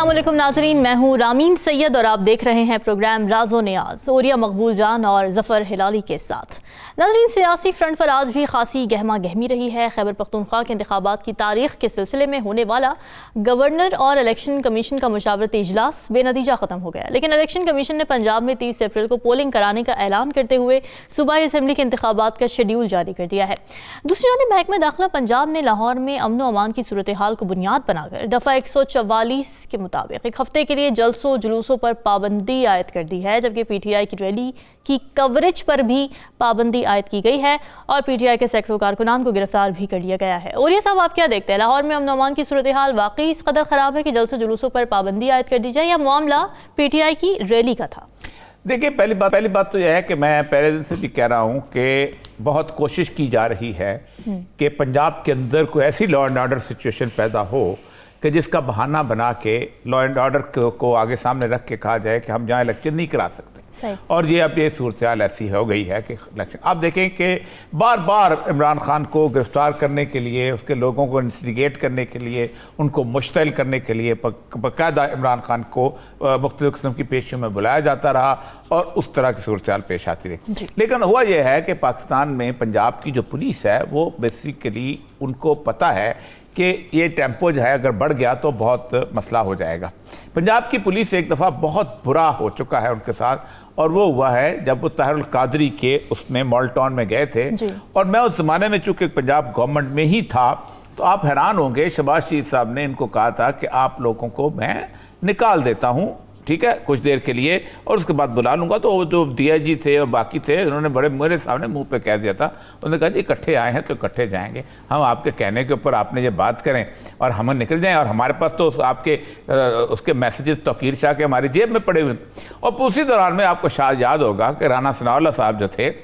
अस्सलाम वालेकुम नाजरीन, मैं हूँ रामीन सैयद और आप देख रहे हैं प्रोग्राम राज़ो नियाज़ ओरिया मकबूल जान और ज़फ़र हिलाली के साथ। नाजरीन, सियासी फ्रंट पर आज भी खासी गहमा गहमी रही है। खैबर पख्तूनख्वा के इंतखाबात की तारीख के सिलसिले में होने वाला गवर्नर और इलेक्शन कमीशन का मुशावरती इजलास बेनतीजा ख़त्म हो गया, लेकिन इलेक्शन कमीशन ने पंजाब में 30 अप्रैल को पोलिंग कराने का ऐलान करते हुए सूबाई असम्बली के इंतखाबात का शेड्यूल जारी कर दिया है। दूसरी जानब महकमा दाखिला पंजाब ने लाहौर में अमन व अमान की सूरत हाल को बुनियाद बनाकर दफ़ा 144 के मुताबिक एक हफ्ते के लिए जलसों जुलूसों पर पाबंदी आयद कर दी है, जबकि पीटीआई की रैली की कवरेज पर भी पाबंदी आयद की गई है और पीटीआई के सैकड़ों कारकुनान को गिरफ्तार भी कर लिया गया है। और ये साहब, आप क्या देखते हैं, लाहौर में अमन अमान की सूरत हाल वाकई इस कदर ख़राब है कि जलसों जुलूसों पर पाबंदी आयद कर दी जाए, या मामला पीटीआई की रैली का था? देखिए, पहली बात तो यह है कि मैं पहले दिन से भी कह रहा हूँ कि बहुत कोशिश की जा रही है कि पंजाब के अंदर कोई ऐसी लॉ एंड ऑर्डर सिचुएशन पैदा हो कि जिसका बहाना बना के लॉ एंड ऑर्डर को आगे सामने रख के कहा जाए कि हम जहाँ इलेक्शन नहीं करा सकते। और ये अब ये सूरत हाल ऐसी हो गई है कि इलेक्शन, आप देखें कि बार बार इमरान खान को गिरफ्तार करने के लिए, उसके लोगों को इंस्टिगेट करने के लिए, उनको मुश्तइल करने के लिए बाकायदा इमरान खान को मुख्तलिफ किस्म की पेशियों में बुलाया जाता रहा और उस तरह की सूरत हाल पेश आती रही। लेकिन हुआ यह है कि पाकिस्तान में पंजाब की जो पुलिस है वो बेसिकली उनको पता है कि ये टेम्पो जो है अगर बढ़ गया तो बहुत मसला हो जाएगा। पंजाब की पुलिस एक दफ़ा बहुत बुरा हो चुका है उनके साथ, और वो हुआ है जब वो ताहिरुल कादरी के उसमें मॉल टाउन में गए थे। और मैं उस ज़माने में चूँकि पंजाब गवर्नमेंट में ही था, तो आप हैरान होंगे, शहबाज शरीफ साहब ने इनको कहा था कि आप लोगों को मैं निकाल देता हूँ, ठीक है, कुछ देर के लिए, और उसके बाद बुला लूँगा। तो जो डीआईजी थे और बाकी थे, उन्होंने बड़े मेरे सामने मुंह पे कह दिया था, उन्होंने कहा जी इकट्ठे आए हैं तो इकट्ठे जाएंगे, हम आपके कहने के ऊपर आपने ये बात करें और हम निकल जाएं, और हमारे पास तो आपके उसके मैसेजेस तौकीर शाह के हमारी जेब में पड़े हुए। और उसी दौरान में आपको शायद याद होगा कि राना सनाउल्लाह साहब जो थे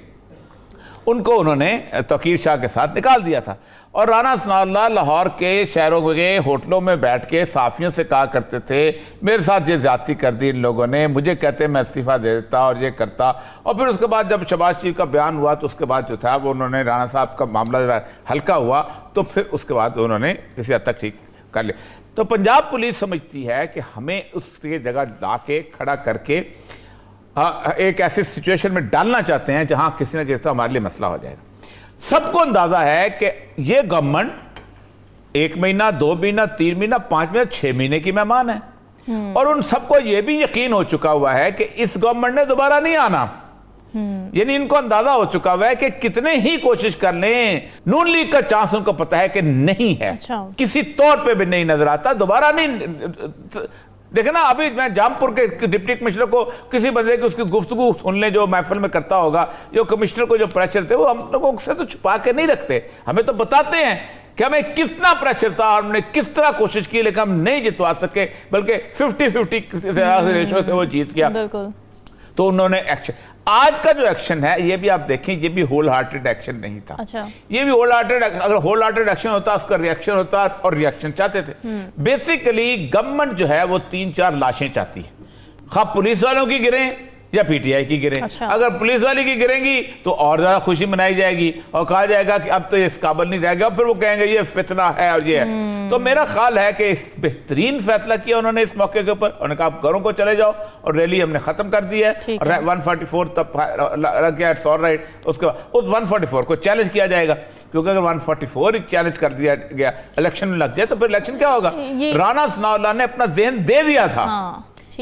उनको उन्होंने तौकीर शाह के साथ निकाल दिया था। और राना सनाउल्लाह लाहौर के शहरों के होटलों में बैठ के साफ़ियों से कहा करते थे, मेरे साथ ये ज़्यादती कर दी इन लोगों ने, मुझे कहते मैं इस्तीफ़ा दे देता और ये करता। और फिर उसके बाद जब शहबाज शरीफ का बयान हुआ तो उसके बाद जो था वो उन्होंने राना साहब का मामला हल्का हुआ, तो फिर उसके बाद उन्होंने किसी हद तक ठीक कर लिया। तो पंजाब पुलिस समझती है कि हमें उसकी जगह ला के खड़ा करके एक ऐसी सिचुएशन में डालना चाहते हैं जहां किसी न किसी हमारे लिए मसला हो जाएगा। सबको अंदाजा है कि ये गवर्नमेंट 1 महीना, 2 महीना, 3 महीना, 5 महीना, 6 महीने की मेहमान है, और उन सबको यह भी यकीन हो चुका हुआ है कि इस गवर्नमेंट ने दोबारा नहीं आना। यानी इनको अंदाजा हो चुका हुआ है कि कितने ही कोशिश कर लें, नून लीग का चांस उनको पता है कि नहीं है, किसी तौर पे भी नहीं नजर आता, दोबारा नहीं। देखे ना, अभी मैं जामपुर के डिप्टी कमिश्नर को किसी बंदे की उसकी गुफ्तगू सुन ले जो महफिल में करता होगा, जो कमिश्नर को जो प्रेशर थे वो हम लोगों से तो छुपा के नहीं रखते, हमें तो बताते हैं कि हमें कितना प्रेशर था और हमने किस तरह कोशिश की, लेकिन हम नहीं जितवा सके, बल्कि 50-50 रेशो से वो जीत गया। तो उन्होंने एक्शन, आज का जो एक्शन है ये भी आप देखें, ये भी होल हार्टेड एक्शन नहीं था। अच्छा। ये भी होल हार्टेड, अगर होल हार्टेड एक्शन होता उसका रिएक्शन होता, और रिएक्शन चाहते थे। बेसिकली गवर्नमेंट जो है वो 3-4 लाशें चाहती है, खा पुलिस वालों की गिरें या पीटीआई की गिरें। अच्छा। अगर पुलिस वाली की गिरेंगी तो और ज्यादा खुशी मनाई जाएगी और कहा जाएगा कि अब तो ये इस काबिल नहीं रह गया, और फिर वो कहेंगे ये फितना है और ये है। तो मेरा ख्याल है कि इस बेहतरीन फैसला किया उन्होंने इस मौके के ऊपर, उन्होंने कहा आप घरों को चले जाओ और रैली हमने खत्म कर दी है, और 144 तब रख गया, इट्स ऑलराइट। उसके बाद उस 144 को चैलेंज किया जाएगा, क्योंकि अगर 144 चैलेंज कर दिया गया, इलेक्शन में लग जाए तो फिर इलेक्शन क्या होगा। राना सनाउल्लाह ने अपना ज़हन दे दिया था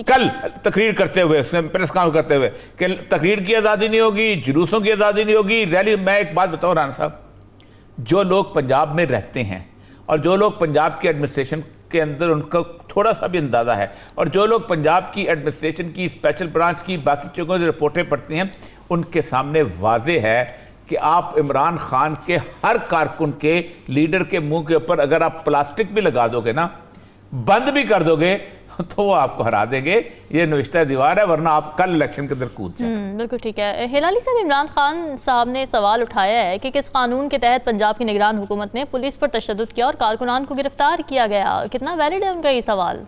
कल तकरीर करते हुए, उसने प्रेस कॉन्फ्रेंस करते हुए, कि तकरीर की आज़ादी नहीं होगी, जुलूसों की आज़ादी नहीं होगी, रैली। मैं एक बात बताऊं राना साहब, जो लोग पंजाब में रहते हैं और जो लोग पंजाब की एडमिनिस्ट्रेशन के अंदर उनका थोड़ा सा भी अंदाज़ा है, और जो लोग पंजाब की एडमिनिस्ट्रेशन की स्पेशल ब्रांच की बाकी चीज़ों की रिपोर्टें पढ़ते हैं, उनके सामने वाजे है कि आप इमरान खान के हर कारकुन के, लीडर के मुंह के ऊपर अगर आप प्लास्टिक भी लगा दोगे ना, बंद भी कर दोगे, तो वो आपको हरा देंगे। ये नविश्ता दीवार है, वरना आप कल इलेक्शन के अंदर कूद जाए। बिल्कुल ठीक है। हिलाली साहब, इमरान खान साहब ने सवाल उठाया है कि किस कानून के तहत पंजाब की निगरान हुकूमत ने पुलिस पर तशद्दुद किया और कारकुनान को गिरफ्तार किया गया, कितना वैलिड है उनका ये सवाल?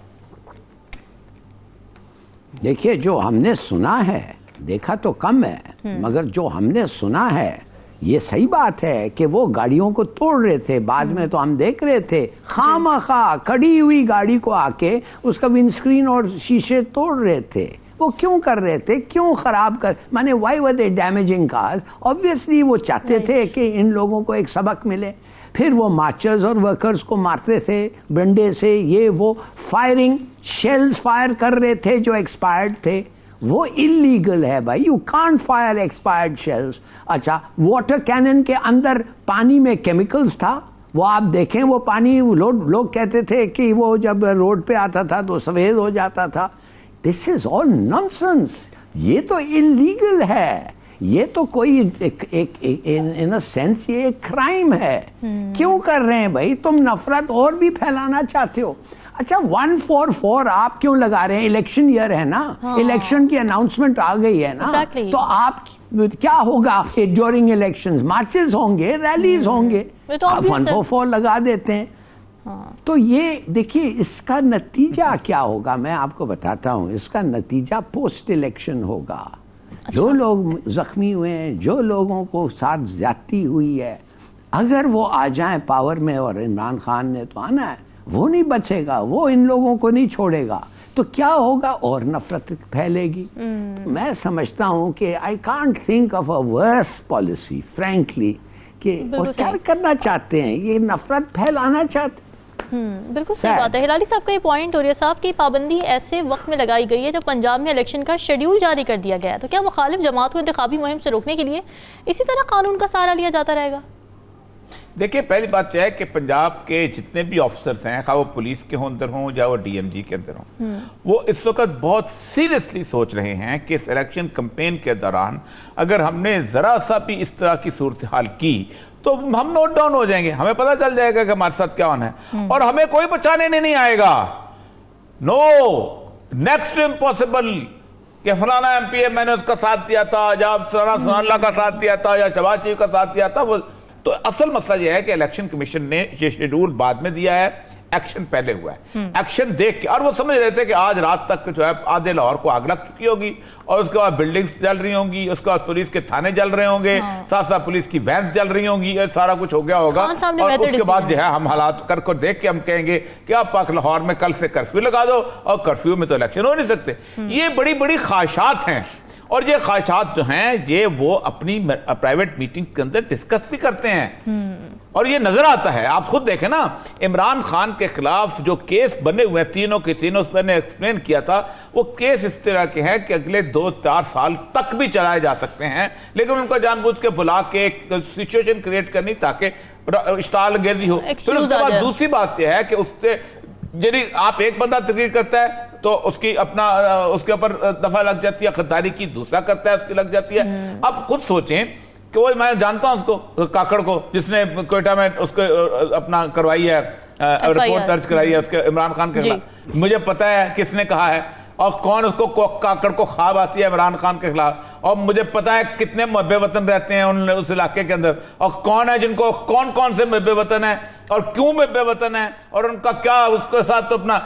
देखिए, जो हमने सुना है, देखा तो कम है, मगर जो हमने सुना है ये सही बात है कि वो गाड़ियों को तोड़ रहे थे, बाद में तो हम देख रहे थे खामखा खड़ी हुई गाड़ी को आके उसका विंडस्क्रीन और शीशे तोड़ रहे थे। वो क्यों कर रहे थे, क्यों खराब कर, माने why were they damaging cars? Obviously वो चाहते थे कि इन लोगों को एक सबक मिले। फिर वो मार्चर्स और वर्कर्स को मारते थे डंडे से, ये वो फायरिंग शेल्स फायर कर रहे थे जो एक्सपायर्ड थे, वो इलीगल है भाई, you can't fire expired shells. अच्छा, वाटर कैनन के अंदर पानी में केमिकल्स था, वो आप देखें वो पानी, लोग कहते थे कि वो जब रोड पे आता था तो सफेद हो जाता था। दिस इज ऑल नॉनसेंस, ये तो इलीगल है, ये तो कोई इन अ सेंस ये एक क्राइम है। क्यों कर रहे हैं भाई? तुम नफरत और भी फैलाना चाहते हो। अच्छा, 144 आप क्यों लगा रहे हैं? इलेक्शन ईयर है ना, इलेक्शन की अनाउंसमेंट आ गई है ना, Exactly. तो आप क्या होगा ड्यूरिंग इलेक्शंस? मार्चेस होंगे, रैलीज होंगे, तो आप 144 लगा देते हैं। तो ये देखिए इसका नतीजा क्या होगा, मैं आपको बताता हूं। इसका नतीजा पोस्ट इलेक्शन होगा। जो लोग जख्मी हुए हैं, जो लोगों को साथ ज्यादती हुई है, अगर वो आ जाएं पावर में, और इमरान खान ने तो आना है, वो नहीं बचेगा, वो इन लोगों को नहीं छोड़ेगा, तो क्या होगा? और नफरत फैलेगी। तो मैं समझता हूं कि I can't think of a worse policy frankly, कि और क्या करना चाहते हैं, ये नफरत फैलाना चाहते हैं। बिल्कुल सही बात है। हिलाली साहब का ये पॉइंट और ये साहब की पाबंदी ऐसे वक्त में लगाई गई है जब पंजाब में इलेक्शन का शेड्यूल जारी कर दिया गया है, तो क्या मुखालिफ जमात को इंतखाबी मुहिम से रोकने के लिए इसी तरह कानून का सहारा लिया जाता रहेगा? देखिए, पहली बात यह है कि पंजाब के जितने भी ऑफिसर्स हैं, खा वो पुलिस के अंदर हों या वो डीएमजी के अंदर हों, वो इस वक्त बहुत सीरियसली सोच रहे हैं कि इस इलेक्शन कैंपेन के दौरान अगर हमने ज़रा सा भी इस तरह की सूरत हाल की तो हम नोट डाउन हो जाएंगे, हमें पता चल जाएगा कि हमारे साथ क्या होना है और हमें कोई बचाने नहीं आएगा। नो नेक्स्ट इम्पॉसिबल कि फलाना एमपी है, मैंने उसका साथ दिया था, या सनाल्ला का साथ दिया था, या शहबाज शरीफ का साथ दिया था। वो तो असल मसला यह है कि इलेक्शन कमीशन ने ये शेड्यूल बाद में दिया है, एक्शन पहले हुआ है। एक्शन देख के, और वो समझ रहे थे कि आज रात तक जो है आधे लाहौर को आग लग चुकी होगी और उसके बाद बिल्डिंग्स जल रही होंगी, उसके बाद पुलिस के थाने जल रहे होंगे, साथ साथ पुलिस की वैन्स जल रही होंगी, ये सारा कुछ हो गया होगा। और उसके बाद जो है हम हालात कर देख के हम कहेंगे कि आप पाक लाहौर में कल से कर्फ्यू लगा दो, और कर्फ्यू में तो इलेक्शन हो नहीं सकते। ये बड़ी बड़ी ख्वाहिशात हैं, और ये ख्वाहिशात जो हैं ये वो अपनी प्राइवेट मीटिंग के अंदर डिस्कस भी करते हैं, और ये नजर आता है। आप खुद देखें ना, इमरान खान के खिलाफ जो केस बने हुए हैं तीनों के तीनों, मैंने एक्सप्लेन किया था, वो केस इस तरह के हैं कि अगले 2-4 साल तक भी चलाए जा सकते हैं, लेकिन उनको जानबूझ के बुला के एक सिचुएशन क्रिएट करनी ताकि इश्ताल अंगेजी हो। फिर उसके बाद दूसरी बात यह है कि उससे यदि आप एक बंदा तकरीर करता है तो उसकी अपना उसके ऊपर दफा लग जाती है, खद्दारी की, दूसरा करता है उसकी लग जाती है। अब खुद सोचें कि वो, मैं जानता हूं उसको, काकड़ को, जिसने कोयटा में उसको अपना करवाई है, रिपोर्ट दर्ज कराई है उसके इमरान खान के खिलाफ, मुझे पता है किसने कहा है और कौन उसको काकड़ को ख्वाब आती है इमरान खान के खिलाफ, और मुझे पता है कितने मुहब्बे वतन रहते हैं उस इलाके के अंदर, और कौन है जिनको कौन कौन से मुहब्बे वतन है और क्यों मुहब्बे वतन है, और उनका क्या उसके साथ तो अपना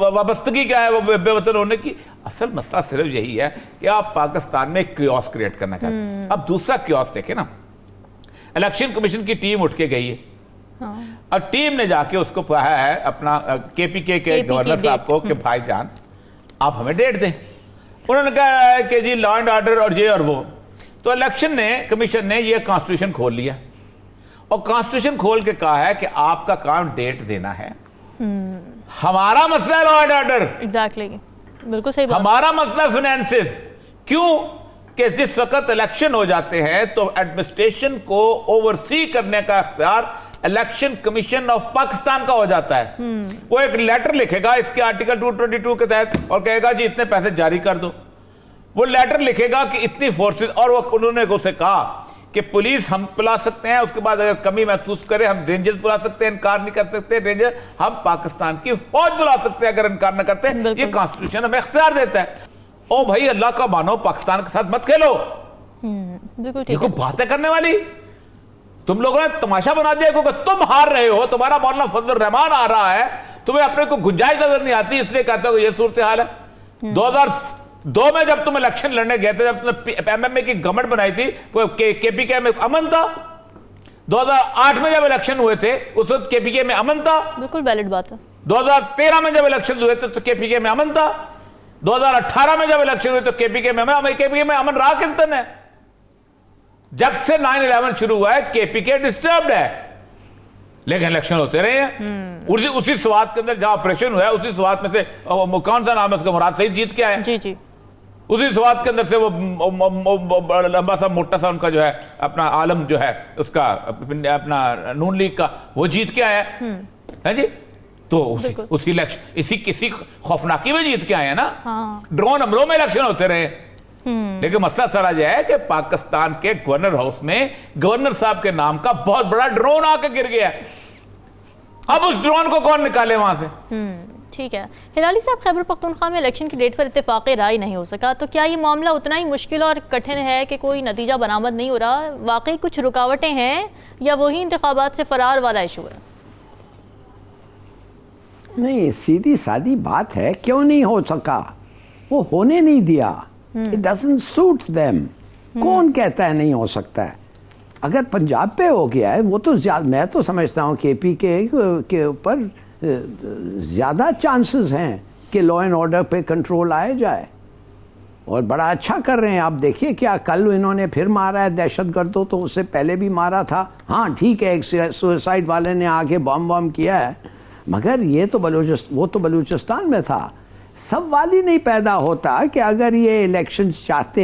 वाबस्तगी क्या है वो मुहब्बे वतन होने की। असल मसला सिर्फ यही है कि आप पाकिस्तान में क्योस क्रिएट करना चाहते हैं। अब दूसरा क्योस देखें ना, इलेक्शन कमीशन की टीम उठ के गई है, और टीम ने जाके उसको कहा है अपना केपीके के गवर्नर साहब को कि भाईजान आप हमें डेट दें। उन्होंने कहा है कि जी लॉ एंड ऑर्डर और ये और वो। तो इलेक्शन ने कमीशन ने ये कॉन्स्टिट्यूशन खोल लिया, और कॉन्स्टिट्यूशन खोल के कहा है कि आपका काम डेट देना है। हमारा मसला है लॉ एंड ऑर्डर, एग्जैक्टली, बिल्कुल सही बात। हमारा मसला फाइनेंसेस। क्यों कि जिस वक्त इलेक्शन हो जाते हैं तो एडमिनिस्ट्रेशन को ओवरसी करने का इख्तियार इलेक्शन कमीशन ऑफ पाकिस्तान का हो जाता है। वो एक लेटर लिखेगा इसके आर्टिकल 222 के तहत और कहेगा जी इतने पैसे जारी कर दो। वो लेटर लिखेगा कि इतनी फोर्सेस, और वो उन्होंने उसे कहा कि पुलिस हम बुला सकते हैं, उसके बाद अगर कमी महसूस करें हम रेंजर्स बुला सकते हैं, इनकार नहीं कर सकते रेंजर, हम पाकिस्तान की फौज बुला सकते हैं अगर इनकार न करते। ये कॉन्स्टिट्यूशन हमें इख्तियार देता है। ओ भाई, अल्लाह का मानो, पाकिस्तान के साथ मत खेलो। देखो बातें करने वाली, तुम लोगों ने तमाशा बना दिया क्योंकि तुम हार रहे हो, तुम्हारा मौलाना फजल रहमान आ रहा है, तुम्हें अपने को गुंजाइश नजर नहीं आती, इसलिए कहते हो ये सूरत हाल है। 2002 में जब तुम इलेक्शन लड़ने गए थे, जब तुमने एमएमए की गवर्नमेंट बनाई थी, केपीके में अमन था, 2008 में जब इलेक्शन हुए थे उस वक्त केपीके में अमन था। बिल्कुल वैलिड बात है। 2013 में जब इलेक्शन हुए थे तो केपीके में अमन था। 2018 में जब इलेक्शन हुए तो केपीके में अमन रहा किस दिन है? जब से 9/11 शुरू हुआ है केपीके डिस्टर्ब्ड है, लेकिन इलेक्शन होते रहे हैं। उसी स्वात के अंदर जहां ऑपरेशन हुआ है उसी स्वात में से कौन सा नाम है उसका, मुराद सईद जीत के आया। जी जी, उसी स्वात के अंदर से वो लंबा सा मोटा सा उनका जो है अपना आलम जो है उसका अपना नून लीग का वो जीत के आया है जी। तो उसी इलेक्शन किसी खौफनाकी में जीत के आए हैं ना। हाँ। ड्रोन हमलों में इलेक्शन होते रहे। लेकिन मसला सारा यह है कि पाकिस्तान के गवर्नर हाउस में गवर्नर साहब के नाम का बहुत बड़ा ड्रोन आके गिर गया। अब उस ड्रोन को कौन निकाले वहां से? ठीक है हिलाली साहब, खैबर पख्तूनख्वा में इलेक्शन की डेट पर इत्तेफाक राय नहीं हो सका, तो क्या ये मामला उतना ही मुश्किल और कठिन है कि कोई नतीजा बरामद नहीं हो रहा? वाकई कुछ रुकावटें हैं या वही इंतखाबात से फरार वाला इशू है? नहीं, सीधी सादी बात है, क्यों नहीं हो सका? वो होने नहीं दिया। It doesn't suit them. कौन कहता है नहीं हो सकता है? अगर पंजाब पे हो गया है वो तो मैं तो समझता हूँ केपी के ऊपर ज़्यादा चांसेस हैं कि लॉ एंड ऑर्डर पे कंट्रोल आए जाए, और बड़ा अच्छा कर रहे हैं। आप देखिए क्या कल इन्होंने फिर मारा है दहशतगर्दों, तो उससे पहले भी मारा था। हाँ ठीक है, एक सुसाइड वाले ने आके बम किया है, मगर ये तो वो तो बलूचिस्तान में था। सवाल ही नहीं पैदा होता कि अगर ये इलेक्शन चाहते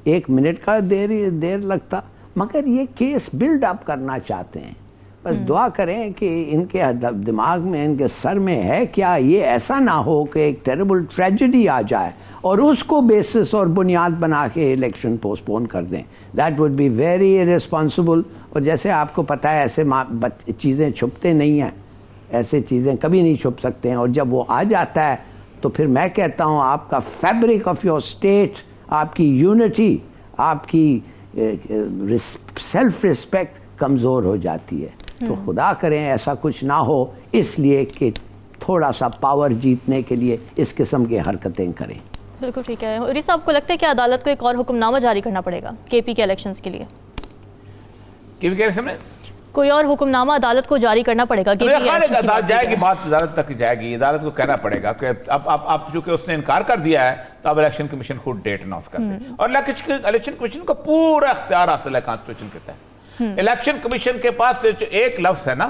1 मिनट का देर लगता, मगर ये केस बिल्ड अप करना चाहते हैं। बस दुआ करें कि इनके दिमाग में, इनके सर में है क्या ये ऐसा ना हो कि एक टेरिबल ट्रेजेडी आ जाए और उसको बेसिस और बुनियाद बना के इलेक्शन पोस्टपोन कर दें। That would be very irresponsible. और जैसे आपको पता है ऐसे चीज़ें छुपते नहीं हैं, ऐसे चीज़ें कभी नहीं छुप सकते हैं, और जब वो आ जाता है तो फिर मैं कहता हूँ आपका फैब्रिक ऑफ योर स्टेट, आपकी यूनिटी, आपकी सेल्फ रिस्पेक्ट कमज़ोर हो जाती है। तो खुदा करें ऐसा कुछ ना हो, इसलिए कि थोड़ा सा पावर जीतने के लिए इस किस्म की हरकतें करें। बिल्कुल ठीक है। उरी साहब को लगता है कि अदालत को एक और हुक्मनामा जारी करना पड़ेगा केपी के इलेक्शंस के लिए? केपी के इलेक्शन में कोई और हुक्मनामा अदालत को जारी करना पड़ेगा? जाएगी बात अदालत तक जाएगी। अदालत को कहना पड़ेगा कि अब चूंकि उसने इनकार कर दिया है तो अब इलेक्शन कमीशन खुद डेट अनाउंस कर दे, और इलेक्शन कमीशन को पूरा इख्तियार हासिल है कॉन्स्टिट्यूशन के तहत। इलेक्शन कमीशन के पास एक लफ्ज है ना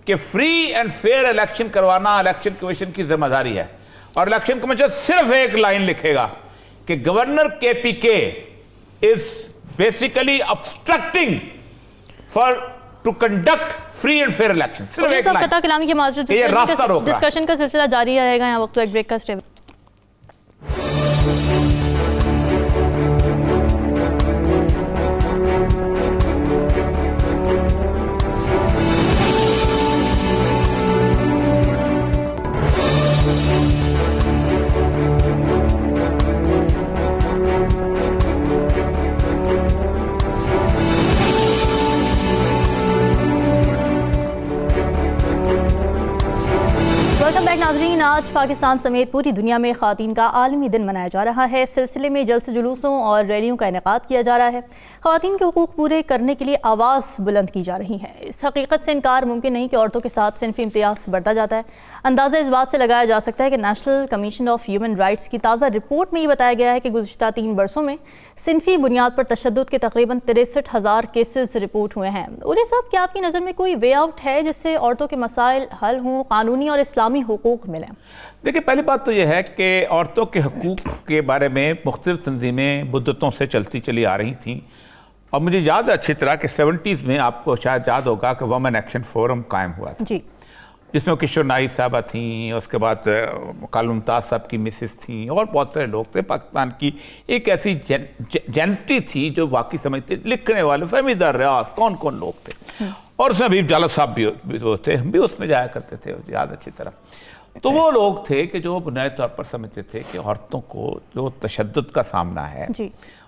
कि फ्री एंड फेयर इलेक्शन करवाना इलेक्शन कमीशन की जिम्मेदारी है, और इलेक्शन कमीशन सिर्फ एक लाइन लिखेगा कि governor KPK is basically obstructing for to conduct free and fair election. सिर्फ एक लाइन। कता कलामी के माजूद डिस्कशन का सिलसिला जारी रहेगा। यहाँ वक्त एक ब्रेक का स्टे। नाज़रीन, आज पाकिस्तान समेत पूरी दुनिया में ख़वातीन का आलमी दिन मनाया जा रहा है। इस सिलसिले में जलसे जुलूसों और रैलियों का इनेकाद किया जा रहा है। ख़वातीन के हुकूक़ पूरे करने के लिए आवाज़ बुलंद की जा रही है। इस हकीकत से इनकार मुमकिन नहीं कि औरतों के साथ सिनफी इम्तियाज़ बढ़ता जाता है। अंदाज़ा इस बात से लगाया जा सकता है कि national commission of human rights की ताज़ा रिपोर्ट में ये बताया गया है कि गुज़िश्ता 3 बरसों में सिनफी बुनियाद पर तशद्दुद के तकरीबन 63,000 केसेस रिपोर्ट हुए हैं। उरी साहब, क्या आपकी नज़र में कोई वे आउट है जिससे औरतों के मसाइल हल हों, कानूनी और इस्लामी हुकूक मिलें? देखिए, पहली बात तो यह है कि औरतों के हकूक़ के बारे में मुख्तलिफ तंजीमें मुद्दतों से चलती चली आ रही थीं, और मुझे याद है अच्छी तरह कि 70s में आपको शायद याद होगा कि वुमेन एक्शन फोरम कायम हुआ था जी, जिसमें किशोर नाइस साहबा थीं, उसके बाद कालू मुमताज़ साहब की मिसेस थीं, और बहुत सारे लोग थे। पाकिस्तान की एक ऐसी जेनेटी थी जो वाकई समझते, लिखने वाले, फहमीदार रियाज, कौन कौन लोग थे, और उसमें अभी जालद साहब भी थे, हम भी उसमें जाया करते थे, याद अच्छी तरह। तो वो लोग थे कि जो बुनियादी तौर पर समझते थे कि औरतों को जो तशद्दुद का सामना है,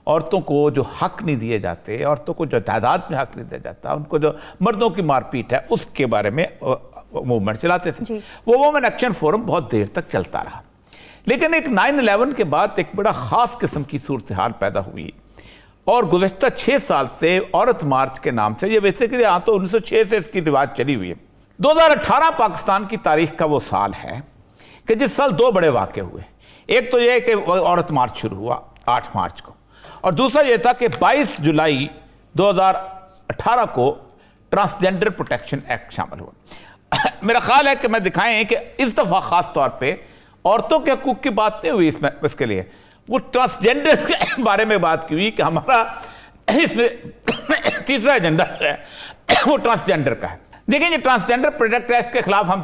औरतों को जो हक नहीं दिए जाते, औरतों को जो जायदाद में हक नहीं दिया जाता, उनको जो मर्दों की मारपीट है, उसके बारे में मूवमेंट चलाते थे। वो वुमेन एक्शन फोरम बहुत देर तक चलता रहा, लेकिन एक 9/11 के बाद एक बड़ा ख़ास किस्म की सूरत हाल पैदा हुई, और गुज़श्ता 6 साल से औरत मार्च के नाम से, ये बेसिकली तो 1906 से इसकी रिवाज चली हुई है। 2018 पाकिस्तान की तारीख का वो साल है कि जिस साल 2 बड़े वाक़े हुए। एक तो ये कि औरत मार्च शुरू हुआ 8 मार्च को, और दूसरा ये था कि 22 जुलाई 2018 को ट्रांसजेंडर प्रोटेक्शन एक्ट शामिल हुआ। मेरा ख्याल है कि मैं दिखाएं कि इस दफ़ा ख़ास तौर पे औरतों के हकूक़ की बात नहीं हुई इसमें, इसके लिए वो ट्रांसजेंडर के बारे में बात की हुई कि हमारा इसमें तीसरा एजेंडा है वो ट्रांसजेंडर का है। देखिए, ये ट्रांसजेंडर प्रोटेक्ट एक्ट के खिलाफ हम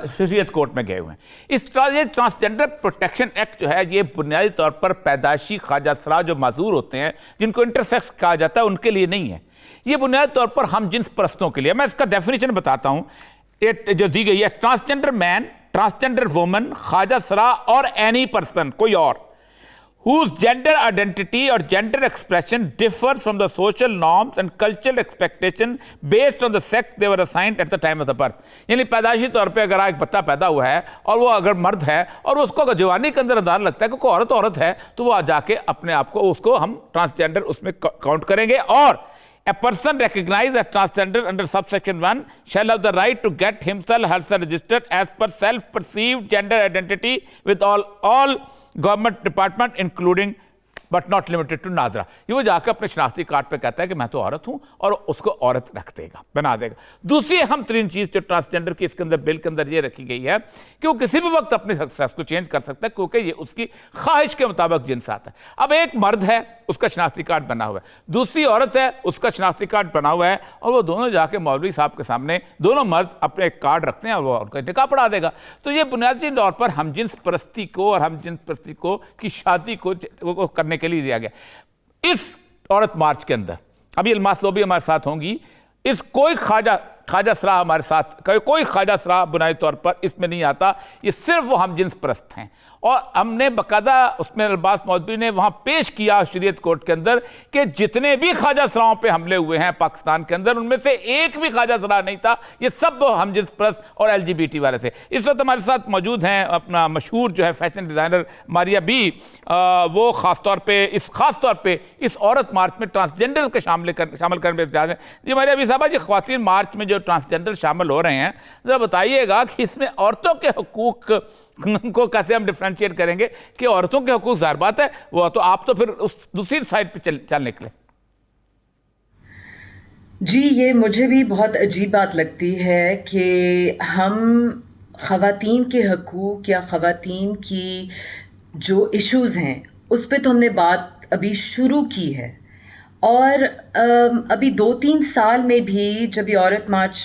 शरीयत कोर्ट में गए हुए हैं। ये ट्रांसजेंडर प्रोटेक्शन एक्ट जो है, ये बुनियादी तौर पर पैदाइशी ख्वाजासरा जो माजूर होते हैं, जिनको इंटरसेक्स कहा जाता है, उनके लिए नहीं है। ये बुनियादी तौर पर हम जिन्स परस्तों के लिए। मैं इसका डेफिनेशन बताता हूँ जो दी गई है। ट्रांसजेंडर मैन, ट्रांसजेंडर वुमन, ख्वाजासरा और एनी पर्सन, कोई और, whose gender identity or gender expression differs from the social norms and cultural expectation based on the sex they were assigned at the time of the birth। यानी पैदाइशी तौर पे अगर एक बच्चा पैदा हुआ है और वो अगर मर्द है और उसको अगर जवानी के अंदर अंदाजा लगता है कि कोई औरत है, तो वो जाके अपने आप को, उसको हम ट्रांसजेंडर उसमें काउंट करेंगे। और a person recognized as transgender under subsection 1 shall have the right to get himself herself registered as per self perceived gender identity with all government department including but not limited to NADRA. ये वो जाकर अपने शनाख्ती card पे कहता है कि मैं तो औरत हूं, और उसको औरत रख देगा, बना देगा। दूसरी अहम तरीन चीज़ जो ट्रांसजेंडर की इसके अंदर, बिल के अंदर ये रखी गई है कि वो किसी भी वक्त अपने सेक्स को चेंज कर सकता है, क्योंकि ये उसकी ख्वाहिश के मुताबिक जिन्स आता है। अब एक मर्द है, उसका शनाख्ती कार्ड बना हुआ है, दूसरी औरत है, उसका शनाख्ती कार्ड बना हुआ है, और वो दोनों जाके मौलवी साहब के सामने, दोनों मर्द अपने एक कार्ड रखते हैं और वो उनका निकाह पढ़ा देगा। तो ये बुनियादी तौर पर हम जिन्स परस्ती को और हम जिन्स परस्ती को की शादी को करने के लिए दिया गया। इस औरत मार्च के अंदर अभी अलमास लोबी हमारे साथ होंगी, इस कोई ख्वाजासरा हमारे साथ, कोई ख्वाजासरा बुनियादी तौर पर इसमें नहीं आता। ये सिर्फ वो हम जिन्स परस्त हैं। और हमने बाकायदा उसमें अब्बास मौदवी ने वहाँ पेश किया शरीयत कोर्ट के अंदर कि जितने भी ख्वाजासराओं पे हमले हुए हैं पाकिस्तान के अंदर, उनमें से एक भी ख्वाजासरा नहीं था। ये सब हम जिन्स परस्त और LGBT वाले थे। इस वक्त हमारे साथ मौजूद हैं अपना मशहूर जो है फैशन डिज़ाइनर मारिया बी। वो ख़ास तौर पे इस औरत मार्च में ट्रांसजेंडर के शामिल करने पर इत्याद हैं। जी मारिया बी साहबा, जी ख्वातीन मार्च में जो ट्रांसजेंडर शामिल हो रहे हैं, ज़रा बताइएगा कि इसमें औरतों के हकूक़ को कैसे हम डिफ्रेंशिएट करेंगे कि औरतों के हकूक़ ज़ाहिर बात है, वो तो आप तो फिर उस दूसरी साइड पे चल निकले। जी, ये मुझे भी बहुत अजीब बात लगती है कि हम ख़वातीन के हकूक़ या ख़वातीन की जो इश्यूज़ हैं उस पे तो हमने बात अभी शुरू की है, और अभी 2-3 साल में भी जब ये औरत मार्च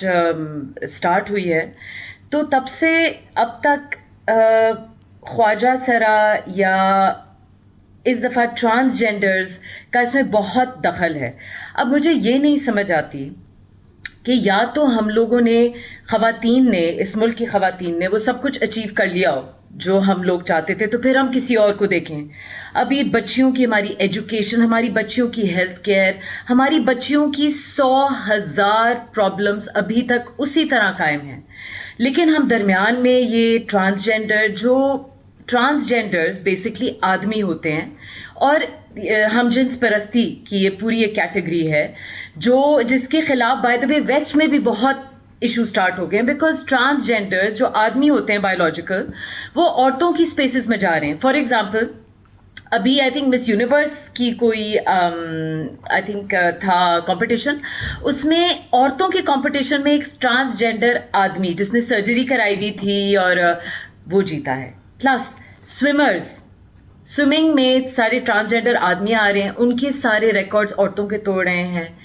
स्टार्ट हुई है, तो तब से अब तक ख्वाजासरा या इस दफ़ा ट्रांसजेंडर्स का इसमें बहुत दखल है। अब मुझे ये नहीं समझ आती कि या तो हम लोगों ने, ख़वातीन ने, इस मुल्क की ख़वातीन ने वो सब कुछ अचीव कर लिया हो जो हम लोग चाहते थे, तो फिर हम किसी और को देखें। अभी बच्चियों की हमारी एजुकेशन, हमारी बच्चियों की हेल्थ केयर, हमारी बच्चियों की 100,000 प्रॉब्लम्स अभी तक उसी तरह कायम हैं। लेकिन हम दरमियान में ये ट्रांसजेंडर्स बेसिकली आदमी होते हैं, और हम जिन्स परस्ती की ये पूरी एक कैटेगरी है जिसके ख़िलाफ़ बाय द वे वेस्ट में भी बहुत इशू स्टार्ट हो गए हैं, बिकॉज ट्रांसजेंडर्स जो आदमी होते हैं बायोलॉजिकल, वो औरतों की स्पेसेस में जा रहे हैं। फॉर एग्जांपल, अभी आई थिंक मिस यूनिवर्स की कोई आई थिंक था कंपटीशन, उसमें औरतों के कंपटीशन में एक ट्रांसजेंडर आदमी जिसने सर्जरी कराई हुई थी और वो जीता है। प्लस स्विमिंग में सारे ट्रांसजेंडर आदमी आ रहे हैं, उनके सारे रिकॉर्ड्स औरतों के तोड़ रहे हैं।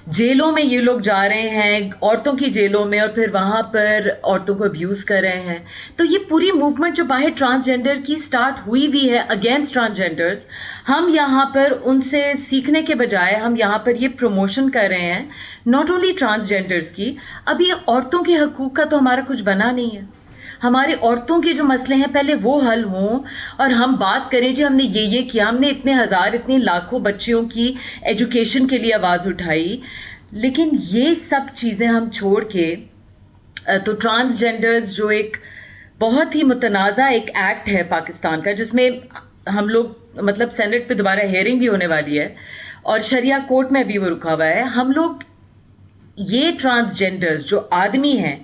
जेलों में ये लोग जा रहे हैं, औरतों की जेलों में, और फिर वहाँ पर औरतों को अब्यूज़ कर रहे हैं। तो ये पूरी मूवमेंट जो बाहर ट्रांसजेंडर की स्टार्ट हुई भी है अगेंस्ट ट्रांसजेंडर्स, हम यहाँ पर उनसे सीखने के बजाय हम यहाँ पर ये प्रमोशन कर रहे हैं नॉट ओनली ट्रांसजेंडर्स की। अभी औरतों के हकूक़ का तो हमारा कुछ बना नहीं है। हमारे औरतों के जो मसले हैं पहले वो हल हों, और हम बात करें जी हमने ये किया, हमने इतने लाखों बच्चियों की एजुकेशन के लिए आवाज़ उठाई, लेकिन ये सब चीज़ें हम छोड़ के तो ट्रांसजेंडर्स जो एक बहुत ही मुतनाज़ा एक एक्ट है पाकिस्तान का, जिसमें हम लोग मतलब सेनेट पे दोबारा हेयरिंग भी होने वाली है, और शरिया कोर्ट में भी वो रुका हुआ है। हम लोग ये ट्रांसजेंडर्स जो आदमी हैं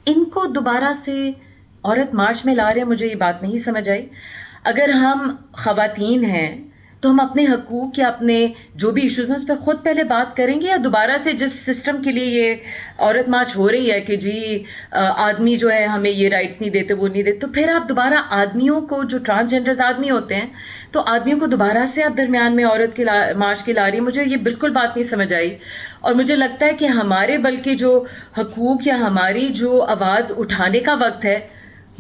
इनको दोबारा से औरत मार्च में ला रहे हैं, मुझे ये बात नहीं समझ आई। अगर हम ख़वातीन हैं तो हम अपने हकूक़ या अपने जो भी इश्यूज़ हैं उस पर ख़ुद पहले बात करेंगे, या दोबारा से जिस सिस्टम के लिए ये औरत मार्च हो रही है कि जी आदमी जो है हमें ये राइट्स नहीं देते, वो नहीं देते, तो फिर आप दोबारा आदमियों को, जो ट्रांसजेंडर्स आदमी होते हैं, तो आदमियों को दोबारा से आप दरमियान में औरत के मार्च के ला रही है। मुझे ये बिल्कुल बात नहीं समझ आई। और मुझे लगता है कि हमारे बल्कि जो हकूक़ या हमारी जो आवाज़ उठाने का वक्त है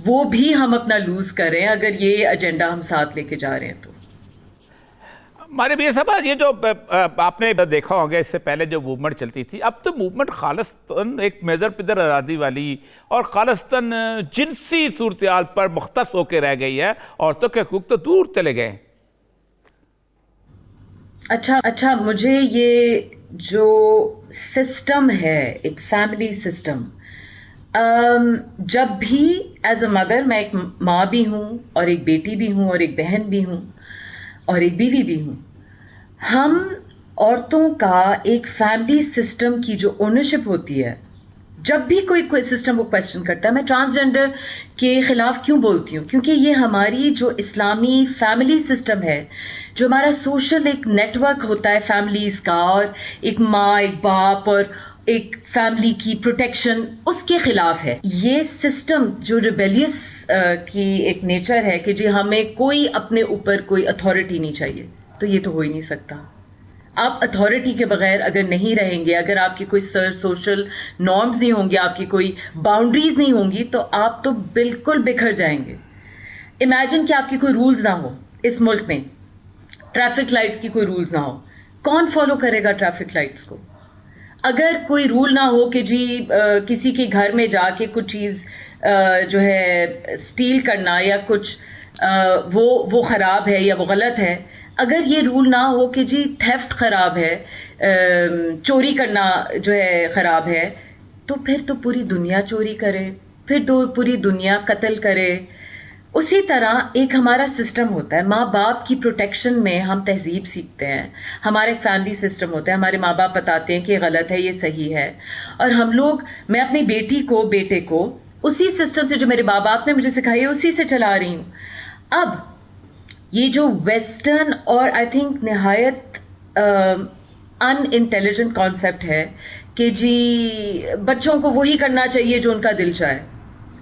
वो भी हम अपना लूज़ करें अगर ये एजेंडा हम साथ लेके जा रहे हैं तो। हमारे भी साहब, ये जो आपने देखा होगा इससे पहले जो मूवमेंट चलती थी, अब तो मूवमेंट खालिस्तान एक मेजर पिदर आज़ादी वाली और खालिस्तान जिनसी सूरत-ए-हाल पर मुख्तस होकर रह गई है। औरतों के हकूक़ तो दूर चले गए। अच्छा, मुझे ये जो सिस्टम है, एक फैमिली सिस्टम, जब भी एज अ मदर, मैं एक माँ भी हूँ और एक बेटी भी हूँ और एक बहन भी हूँ और एक बीवी भी हूँ, हम औरतों का एक फैमिली सिस्टम की जो ओनरशिप होती है, जब भी कोई सिस्टम वो क्वेश्चन करता है, मैं ट्रांसजेंडर के ख़िलाफ़ क्यों बोलती हूँ, क्योंकि ये हमारी जो इस्लामी फैमिली सिस्टम है, जो हमारा सोशल एक नेटवर्क होता है फैमिलीज़ का, और एक माँ, एक बाप और एक फैमिली की प्रोटेक्शन, उसके ख़िलाफ़ है ये सिस्टम। जो रिबेलियस की एक नेचर है कि जी हमें कोई अपने ऊपर कोई अथॉरिटी नहीं चाहिए, तो ये तो हो ही नहीं सकता। आप अथॉरिटी के बगैर अगर नहीं रहेंगे, अगर आपकी कोई सोशल नॉर्म्स नहीं होंगे, आपकी कोई बाउंड्रीज़ नहीं होंगी, तो आप तो बिल्कुल बिखर जाएंगे। इमेजिन कि आपकी कोई रूल्स ना हो इस मुल्क में, ट्रैफिक लाइट्स की कोई रूल्स ना हो, कौन फॉलो करेगा ट्रैफिक लाइट्स को? अगर कोई रूल ना हो कि जी किसी के घर में जाके कुछ चीज़ जो है स्टील करना या कुछ वो ख़राब है या वो गलत है, अगर ये रूल ना हो कि जी थेफ्ट ख़राब है, चोरी करना जो है ख़राब है, तो फिर तो पूरी दुनिया चोरी करे, फिर तो पूरी दुनिया कत्ल करे। उसी तरह एक हमारा सिस्टम होता है, माँ बाप की प्रोटेक्शन में हम तहज़ीब सीखते हैं। हमारा एक फैमिली सिस्टम होता है, हमारे माँ बाप बताते हैं कि ये गलत है, ये सही है, और हम लोग, मैं अपनी बेटी को, बेटे को उसी सिस्टम से जो मेरे माँ बाप ने मुझे सिखाई है उसी से चला रही हूँ। अब ये जो वेस्टर्न और आई थिंक नहायत अनइंटेलिजेंट कॉन्सेप्ट है कि जी बच्चों को वही करना चाहिए जो उनका दिल चाहे।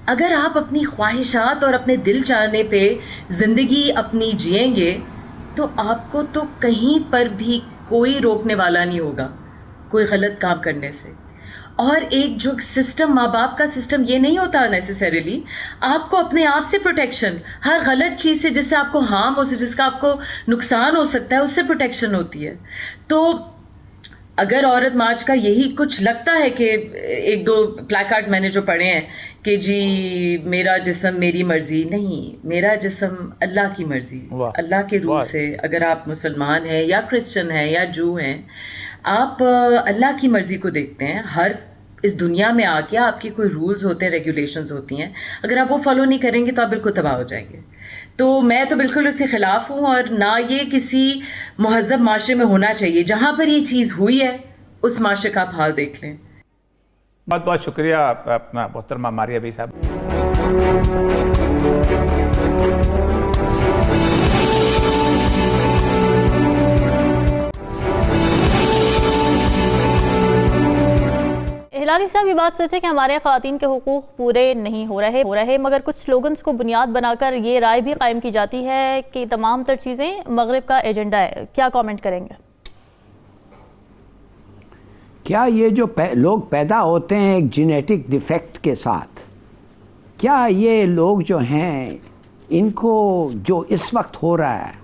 अगर आप अपनी ख्वाहिशात और अपने दिल चाहने पे ज़िंदगी अपनी जिएंगे तो आपको तो कहीं पर भी कोई रोकने वाला नहीं होगा कोई गलत काम करने से। और एक जो सिस्टम, माँ बाप का सिस्टम, ये नहीं होता नेसेसरीली आपको अपने आप से प्रोटेक्शन, हर गलत चीज़ से जिससे आपको हार्म हो, जिसका आपको नुकसान हो सकता है, उससे प्रोटेक्शन होती है। तो अगर औरत मार्च का यही कुछ लगता है कि एक दो प्लैकार्ड्स मैंने जो पढ़े हैं कि जी मेरा जिस्म मेरी मर्ज़ी, नहीं, मेरा जिस्म अल्लाह की मर्ज़ी, अल्लाह के रूल से। अगर आप मुसलमान हैं या क्रिश्चियन हैं या जू हैं, आप अल्लाह की मर्ज़ी को देखते हैं। हर इस दुनिया में आके आपके कोई रूल्स होते हैं, रेगुलेशंस होती हैं, अगर आप वो फॉलो नहीं करेंगे तो आप बिल्कुल तबाह हो जाएंगे। तो मैं तो बिल्कुल उसके ख़िलाफ़ हूँ, और ना ये किसी महज़ब माशरे में होना चाहिए। जहाँ पर ये चीज़ हुई है उस माशरे का आप हाल देख लें। बहुत बहुत शुक्रिया अपना मोहतरमा मारिया भी साहब। हिलाली साहब, ये बात सच है कि हमारे ख़वातीन के हुकूक़ पूरे नहीं हो रहे, मगर कुछ स्लोगन्स को बुनियाद बनाकर ये राय भी कायम की जाती है कि तमाम तर चीज़ें मगरिब का एजेंडा है। क्या कमेंट करेंगे? क्या ये जो लोग पैदा होते हैं एक जेनेटिक डिफेक्ट के साथ, क्या ये लोग जो हैं इनको जो इस वक्त हो रहा है,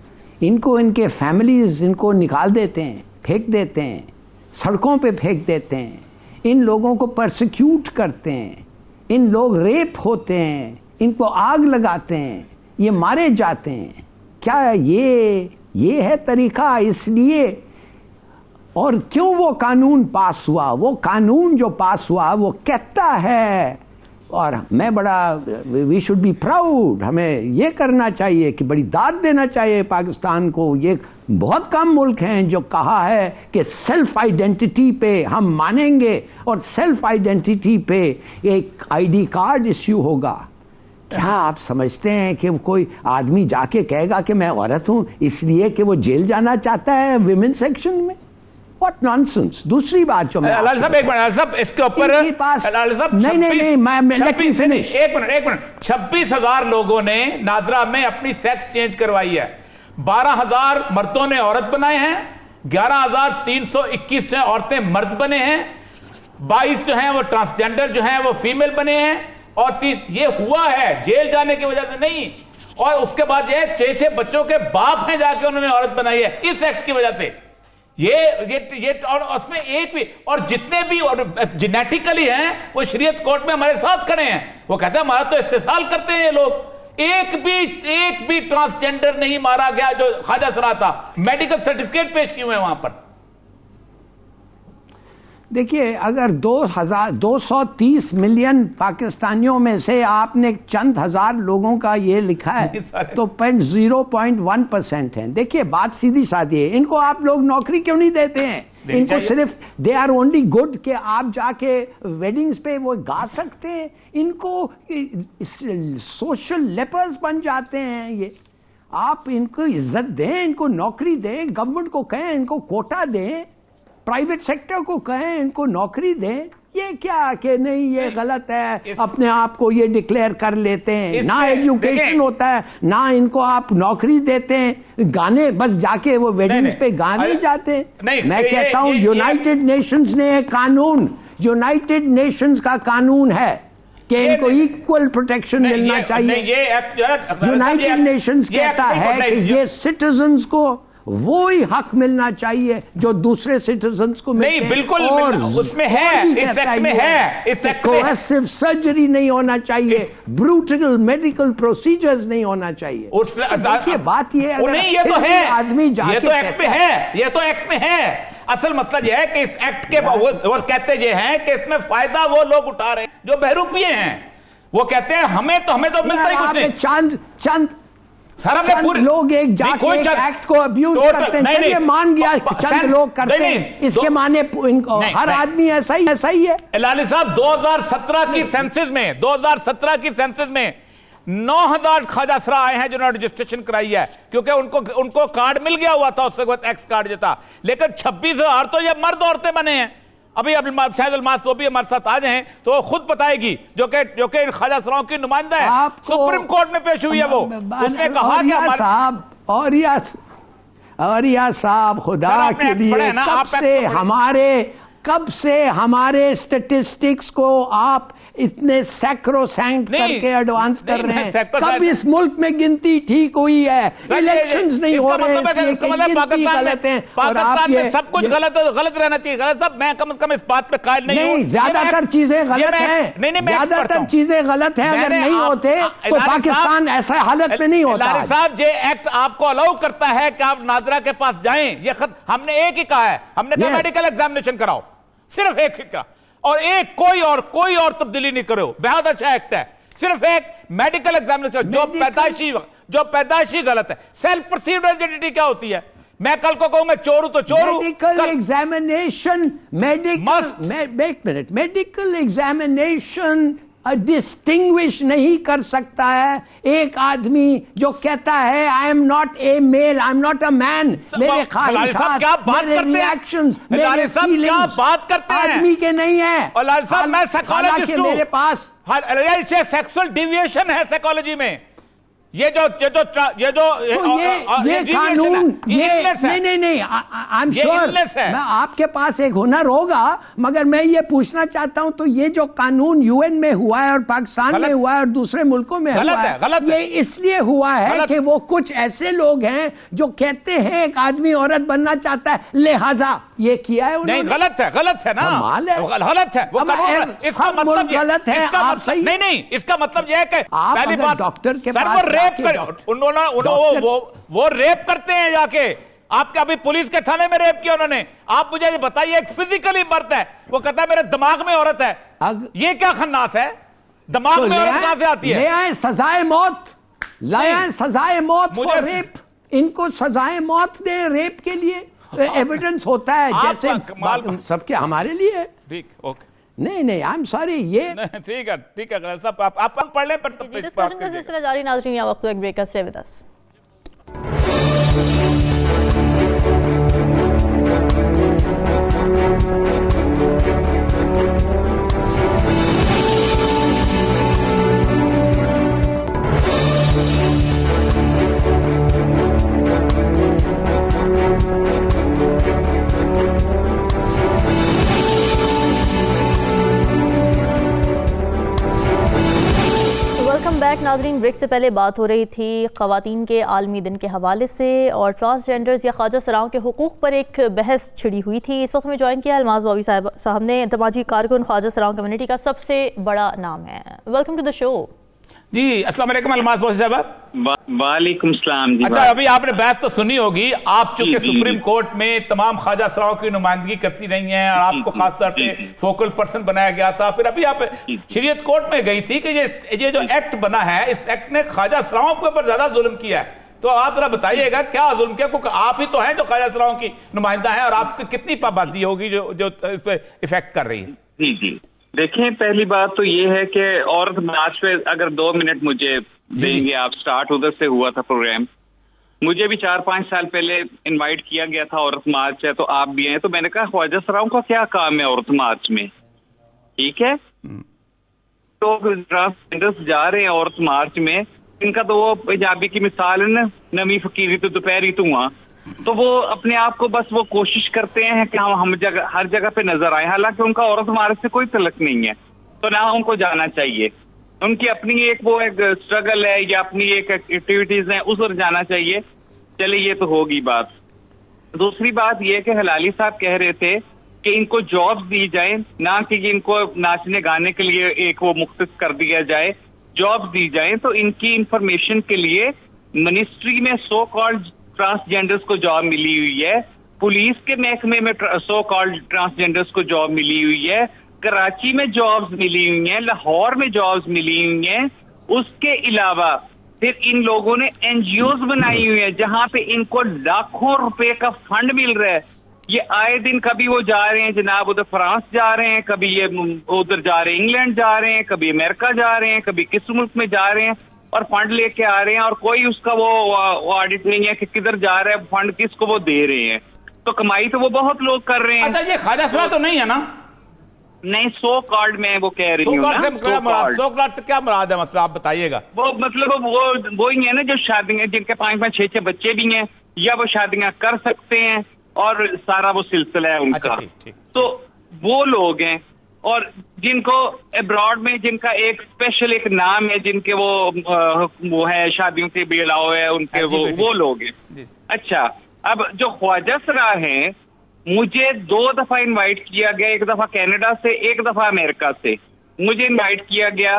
इनको इनके फैमिलीज़ इनको निकाल देते हैं, फेंक देते हैं, सड़कों पे फेंक देते हैं, इन लोगों को परसिक्यूट करते हैं, इन लोग रेप होते हैं, इनको आग लगाते हैं, ये मारे जाते हैं, क्या ये है तरीका? इसलिए और क्यों वो कानून पास हुआ? वो कानून जो पास हुआ वो कहता है और मैं बड़ा, वी शुड बी प्राउड, हमें ये करना चाहिए कि बड़ी दाद देना चाहिए पाकिस्तान को। ये बहुत कम मुल्क हैं जो कहा है कि सेल्फ आइडेंटिटी पे हम मानेंगे और सेल्फ आइडेंटिटी पे एक आईडी कार्ड इश्यू होगा। क्या आप समझते हैं कि कोई आदमी जाके कहेगा कि मैं औरत हूं इसलिए कि वो जेल जाना चाहता है विमेन सेक्शन में? What nonsense। दूसरी बात जो मैं लाल साहब एक मिनट, साहब इसके ऊपर लाल साहब नहीं let me finish। एक मिनट 26,000 लोगों ने नादरा में अपनी सेक्स चेंज करवाई है, 12,000 मर्दों ने औरत बनाए हैं, 11,321 औरतें मर्द बने हैं, 22 जो हैं वो ट्रांसजेंडर जो हैं वो फीमेल बने हैं, और 3 ये हुआ है जेल जाने की वजह से नहीं। और उसके बाद ये 6 बच्चों के बाप हैं जाके उन्होंने औरत बनाई है इस एक्ट की वजह से। ये और उसमें एक भी, और जितने भी और जेनेटिकली हैं वो शरीयत कोर्ट में हमारे साथ खड़े हैं, वो कहते हैं हमारा तो इस्तेसाल करते हैं ये लोग। एक भी ट्रांसजेंडर नहीं मारा गया जो ख्वाजा सरा था, मेडिकल सर्टिफिकेट पेश किए हुए हैं वहां पर। देखिए, अगर 230 मिलियन पाकिस्तानियों में से आपने चंद हजार लोगों का ये लिखा है तो 0.1% है। देखिए, बात सीधी सादी है, इनको आप लोग नौकरी क्यों नहीं देते हैं? इनको सिर्फ दे आर ओनली गुड कि आप जाके वेडिंग्स पे वो गा सकते हैं। इनको सोशल लेपर्स बन जाते हैं ये। आप इनको इज्जत दें, इनको नौकरी दें, गवर्नमेंट को कहें इनको कोटा दें, प्राइवेट सेक्टर को कहें इनको नौकरी दें। ये क्या कि नहीं ये गलत है, अपने आप को ये डिक्लेयर कर लेते हैं, ना एजुकेशन होता है ना इनको आप नौकरी देते हैं, गाने बस जाके वो वेडिंग्स पे गाने जाते हैं। मैं कहता हूं यूनाइटेड नेशंस ने एक कानून, यूनाइटेड नेशंस का कानून है कि इनको इक्वल प्रोटेक्शन मिलना चाहिए। यूनाइटेड नेशंस कहता है कि ये सिटीजन्स को वो ही हक मिलना चाहिए जो दूसरे सिटीजन्स को मिलते हैं। नहीं, बिल्कुल और उसमें है, इस एक्ट में है, इस एक्ट में कोएसिव सर्जरी नहीं होना चाहिए, ब्रूटल मेडिकल प्रोसीजर्स नहीं होना चाहिए। देखिए, बात ये है, नहीं ये तो है, आदमी जाके ये तो एक्ट में है, ये तो एक्ट में है। असल मसला यह है कि इस एक्ट के वो कहते ये हैं कि इसमें फायदा वो लोग उठा रहे हैं जो बहरूपिये हैं। वो कहते हैं हमें तो मिलता ही कुछ नहीं। चंद पूरे लोग एक जाके एक एक्ट को अब्यूज करते हैं। चलिए मान गया चंद लोग करते हैं, इसके माने हर आदमी ऐसा ही है। लाली साहब 2017 की सेंसस में 9,000 ख्वाजा सरा आए हैं जिन्होंने रजिस्ट्रेशन कराई है, क्योंकि उनको कार्ड मिल गया हुआ था, उसके बाद एक्स कार्ड जो था। लेकिन 26,000 तो ये मर्द औरतें बने हैं। अभी शायद अलमास वो भी हमारे साथ आ जाएं तो वो खुद बताएगी, जो कि ख्वाजा सराओं की नुमाइंदा है, सुप्रीम कोर्ट में पेश हुई है। वो उसने कहा कि औरिया साहब खुदा के लिए कब से हमारे स्टैटिस्टिक्स को आप इतने सैक्रोसैंक्ट करके एडवांस कर रहे हैं? कब इस मुल्क में गिनती ठीक हुई है? इलेक्शंस नहीं हो रहे हैं, गलत है। पाकिस्तान में सब कुछ गलत रहना चाहिए। सब मैं कम से कम इस बात पे कायल नहीं हूं। ज्यादातर चीजें गलत हैं, ज्यादातर चीजें गलत हैं। अगर नहीं होते तो पाकिस्तान ऐसा हालत में नहीं होता। साहब, ये एक्ट आपको अलाउ करता है कि आप नादरा के पास जाएं। ये हमने एक ही कहा है, हमने कहा मेडिकल एग्जामिनेशन कराओ, सिर्फ एक ही का, और कोई और तब्दीली नहीं करो। बेहद अच्छा एक्ट है, सिर्फ एक मेडिकल एग्जामिनेशन जो पैदाइशी गलत है। सेल्फ परसीव्ड आइडेंटिटी क्या होती है? मैं कल को कहूं मैं चोर हूं तो चोर हूं। मेडिकल एग्जामिनेशन डिस्टिंग्विश नहीं कर सकता है एक आदमी जो कहता है I am not a male, I am not a man. मेरे ख्वाहिशात, मेरे रिएक्शंस, मेरे फीलिंग्स बात करते हैं आदमी के नहीं है। और लाल साहब, मैं साइकोलॉजिस्ट हूं, मेरे पास सेक्सुअल डिविएशन है साइकोलॉजी में। ये कानून नहीं आई एम श्योर मैं आपके पास एक हुनर होगा, मगर मैं ये पूछना चाहता हूं तो ये जो कानून यूएन में हुआ है और पाकिस्तान में हुआ है और दूसरे मुल्कों में हुआ है, ये इसलिए हुआ है कि वो कुछ ऐसे लोग हैं जो कहते हैं एक आदमी औरत बनना चाहता है, लिहाजा ये किया है उन्होंने। नहीं, गलत है ना, गलत है वो कानून। इसका मतलब गलत है, आप सही नहीं, इसका मतलब यह है कि पहली बात डॉक्टर के पास वो रेप करते हैं जाके। आपके अभी पुलिस के थाने में रेप किया उन्होंने। आप मुझे बताइए, एक फिजिकली मर्द है, वो कहता है मेरे दिमाग में औरत है। ये क्या खन्नास है? दिमाग में औरत कहां से आती है? ले आए सजाए मौत, लाए नहीं। सजाए मौत मुझे- फॉर रेप। इनको सजाए मौत दे रेप के लिए एविडेंस होता है, आपका जैसे कमाल- सबके हमारे लिए है। ठीक, ओके, नहीं आई एम सॉरी, ये नहीं, ठीक है सब आप पढ़ लें पर जी, डिस्कशन का सिलसिला जारी नाज़रीन, यहाँ वक्त एक ब्रेक का, stay with us. Welcome back नाजरीन। ब्रेक से पहले बात हो रही थी ख़वातीन के आलमी दिन के हवाले से और ट्रांसजेंडर्स या ख्वाजा सराओं के हुकूक़ पर एक बहस छिड़ी हुई थी। इस वक्त हमें ज्वाइन किया अलमाज बॉबी साहब ने, इंतमाजी कारकुन ख्वाजा सराओं कम्युनिटी का सबसे बड़ा नाम है। Welcome to the show. जी अस्सलाम वालेकुम अलमास बॉबी साहब। वालेकुम सलाम जी। अच्छा, अभी आपने बहस तो सुनी होगी, आप चूंकि सुप्रीम कोर्ट में तमाम ख्वाजा सराओं की नुमाइंदगी करती रही हैं और आपको खासतौर पे फोकल पर्सन बनाया गया था, फिर अभी आप शरीयत कोर्ट में गई थी कि ये जो एक्ट बना है, इस एक्ट ने ख्वाजा सराओं के ऊपर ज्यादा जुल्म किया है। तो आप जरा बताइएगा क्या जुल्म किया, क्योंकि आप ही तो हैं जो ख्वाजा सराओं की नुमाइंदा हैं और आपकी कितनी पाबंदी होगी जो इस पर इफेक्ट कर रही है? जी जी, देखें पहली बात तो ये है कि औरत मार्च पे अगर 2 मिनट मुझे देंगे आप, स्टार्ट उधर से हुआ था प्रोग्राम। मुझे भी 4-5 साल पहले इनवाइट किया गया था, औरत मार्च है तो आप भी हैं, तो मैंने कहा ख्वाजा सराओं का क्या काम है औरत मार्च में, ठीक है। तो ट्रांसजेंडर्स जा रहे हैं औरत मार्च में, इनका तो वो पंजाबी की मिसाल है ना, नमी फकीरी तो दोपहरी धुआं, तो वो अपने आप को बस वो कोशिश करते हैं कि हम हर जगह पे नजर आए, हालांकि उनका औरत मार्च से कोई तल्लुक नहीं है, तो ना उनको जाना चाहिए। उनकी अपनी एक स्ट्रगल है या अपनी एक एक्टिविटीज है, उस पर जाना चाहिए। चले ये तो होगी बात। दूसरी बात ये कि हलाली साहब कह रहे थे कि इनको जॉब्स दी जाए, ना कि इनको नाचने गाने के लिए एक वो मुख्तस कर दिया जाए, जॉब्स दी जाए। तो इनकी इंफॉर्मेशन के लिए मिनिस्ट्री में सो कॉल्ड ट्रांसजेंडर्स को जॉब मिली हुई है, पुलिस के महकमे में सो कॉल्ड ट्रांसजेंडर्स को जॉब मिली हुई है, कराची में जॉब्स मिली हुई हैं, लाहौर में जॉब्स मिली हुई हैं। उसके अलावा फिर इन लोगों ने एनजीओज बनाई हुई है जहां पे इनको लाखों रुपए का फंड मिल रहा है। ये आए दिन कभी वो जा रहे हैं जनाब उधर फ्रांस जा रहे हैं, कभी ये उधर जा रहे हैं इंग्लैंड जा रहे हैं, कभी अमेरिका जा रहे हैं, कभी किस मुल्क में जा रहे हैं और फंड लेके आ रहे हैं, और कोई उसका वो ऑडिट नहीं है कि किधर जा रहा है फंड, किसको वो दे रहे हैं। तो कमाई तो वो बहुत लोग कर रहे हैं। अच्छा, ये ख्वाजा सरा तो नहीं है ना? नहीं, सो कॉल्ड में वो कह रही हूँ ना, सो कॉल्ड से क्या मुराद है, मतलब आप बताइएगा। वो मतलब वो ही है ना जो शादियां जिनके 5-5, 6-6 बच्चे भी हैं, या वो शादियां कर सकते हैं और सारा वो सिलसिला है उनका। अच्छा, ठीक। तो वो लोग हैं, और जिनको अब्रॉड में जिनका एक स्पेशल एक नाम है, जिनके वो है शादियों के भी अलावा है उनके, वो लोग हैं। अच्छा, अब जो ख्वाजा सरा हैं, मुझे 2 दफा इनवाइट किया गया, एक दफा कनाडा से, एक दफा अमेरिका से। मुझे इनवाइट किया गया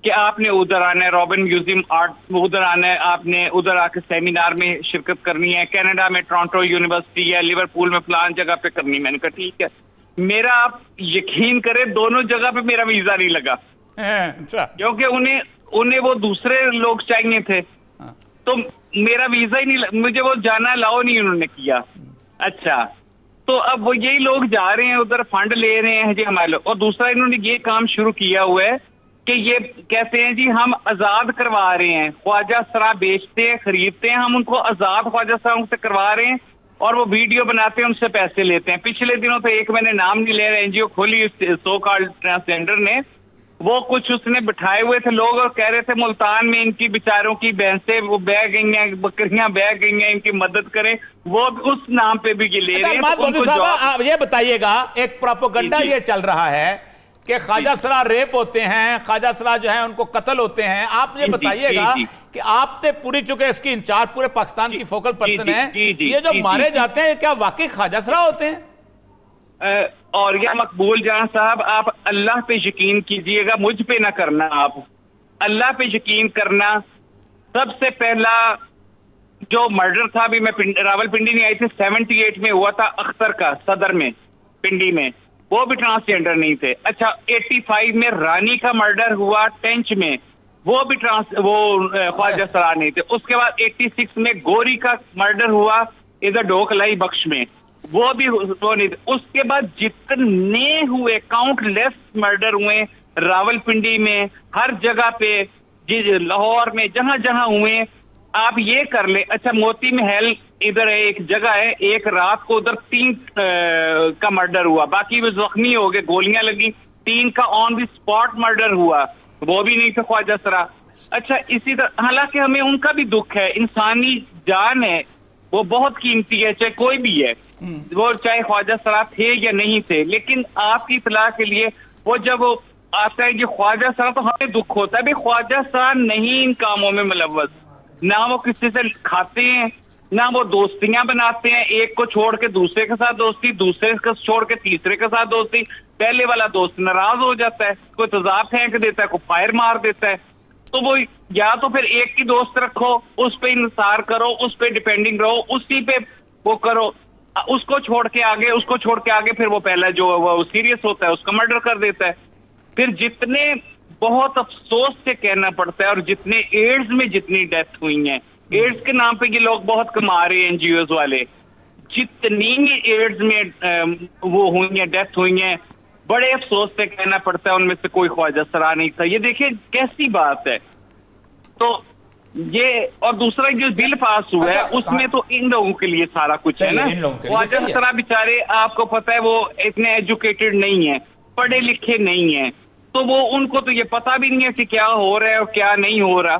कि आपने उधर आना है, रॉबिन म्यूजियम आर्ट उधर आना है, आपने उधर आके सेमिनार में शिरकत करनी है, कनाडा में टोरंटो यूनिवर्सिटी है, लिवरपूल में फलान जगह पे करनी है। मैंने कहा ठीक है। मेरा आप यकीन करें दोनों जगह पे मेरा वीजा नहीं लगा। अच्छा, क्योंकि उन्हें वो दूसरे लोग चाहिए थे, तो मेरा वीजा ही नहीं, मुझे वो जाना अलाउ नहीं उन्होंने किया। अच्छा, तो अब वो यही लोग जा रहे हैं उधर, फंड ले रहे हैं जी हमारे लोग। और दूसरा इन्होंने ये काम शुरू किया हुआ है कि ये कहते हैं जी हम आजाद करवा रहे हैं, ख्वाजा सरा बेचते हैं, खरीदते हैं, हम उनको आजाद ख्वाजा सराओं से करवा रहे हैं, और वो वीडियो बनाते हैं, उनसे पैसे लेते हैं। पिछले दिनों तो एक मैंने नाम नहीं ले रहा, एनजीओ खोली सो कॉल्ड ट्रांसजेंडर ने, वो कुछ उसने बिठाए हुए थे लोग और कह रहे थे मुल्तान में इनकी बेचारों की भैंसें वो बह गई हैं, बकरियां बह गई हैं, इनकी मदद करें, वो उस नाम पे भी ये ले रहे हैं। तो उनको आप ये बताइएगा, एक प्रोपेगेंडा ये चल रहा है कि ख्वाजा सरा रेप होते हैं, ख्वाजा सरा जो है उनको कत्ल होते हैं। आप ये बताइएगा कि आप तो पूरी चुके इसकी इंचार्ज पूरे पाकिस्तान की फोकल पर्सन है, ये जो मारे जाते हैं क्या वाकई ख्वाजा सरा होते हैं? और या मकबूल जान साहब, आप अल्लाह पे यकीन कीजिएगा, मुझ पे ना करना, आप अल्लाह पे यकीन करना। सबसे पहला जो मर्डर था, अभी मैं रावलपिंडी नहीं आई थी, 78 में हुआ था अख्तर का, सदर में, पिंडी में। वो भी ट्रांसजेंडर नहीं थे। अच्छा 85 में रानी का मर्डर हुआ टेंच में, वो भी ख्वाजा सरार नहीं थे। उसके बाद 86 में गोरी का मर्डर हुआ इधर ढोकलाई बख्श में, वो भी वो नहीं थे। उसके बाद जितने हुए काउंटलेस मर्डर हुए रावलपिंडी में, हर जगह पे, लाहौर में, जहां जहां हुए आप ये कर ले। अच्छा मोती महल इधर एक जगह है, एक रात को उधर 3 का मर्डर हुआ, बाकी वो जख्मी हो गए, गोलियां लगी। 3 का ऑन द स्पॉट मर्डर हुआ, वो भी नहीं था ख्वाजा सरा। अच्छा इसी तरह, हालांकि हमें उनका भी दुख है, इंसानी जान है वो बहुत कीमती है, चाहे कोई भी है वो, चाहे ख्वाजा सरा थे या नहीं थे। लेकिन आपकी इत्तला के लिए वो जब आता है कि ख्वाजा सरा, तो हमें दुख होता है भाई ख्वाजा सरा नहीं इन कामों में मुलव्वस, ना वो किसी से खाते हैं, ना वो दोस्तियां बनाते हैं, एक को छोड़ के दूसरे के साथ दोस्ती, दूसरे को छोड़ के तीसरे के साथ दोस्ती। पहले वाला दोस्त नाराज हो जाता है, कोई तेजाब फेंक देता है, कोई फायर मार देता है। तो वो या तो फिर एक की दोस्त रखो, उस पे इंतजार करो, उस पे डिपेंडिंग रहो, उसी पे वो करो। उसको छोड़ के आगे फिर वो पहला जो वो सीरियस होता है उसका मर्डर कर देता है। फिर जितने, बहुत अफसोस से कहना पड़ता है, और जितने एड्स में जितनी डेथ हुई हैं, एड्स के नाम पे ये लोग बहुत कमा रहे हैं एनजीओज वाले, जितनी एड्स में वो हुई हैं, डेथ हुई हैं, बड़े अफसोस से कहना पड़ता है उनमें से कोई ख्वाजा सरा नहीं था। ये देखिए कैसी बात है। तो ये, और दूसरा जो बिल पास हुआ है उसमें तो इन लोगों के लिए सारा कुछ है ना। ख्वाजा सरा बेचारे, आपको पता है वो इतने एजुकेटेड नहीं है, पढ़े लिखे नहीं है, तो वो उनको तो ये पता भी नहीं है कि क्या हो रहा है और क्या नहीं हो रहा।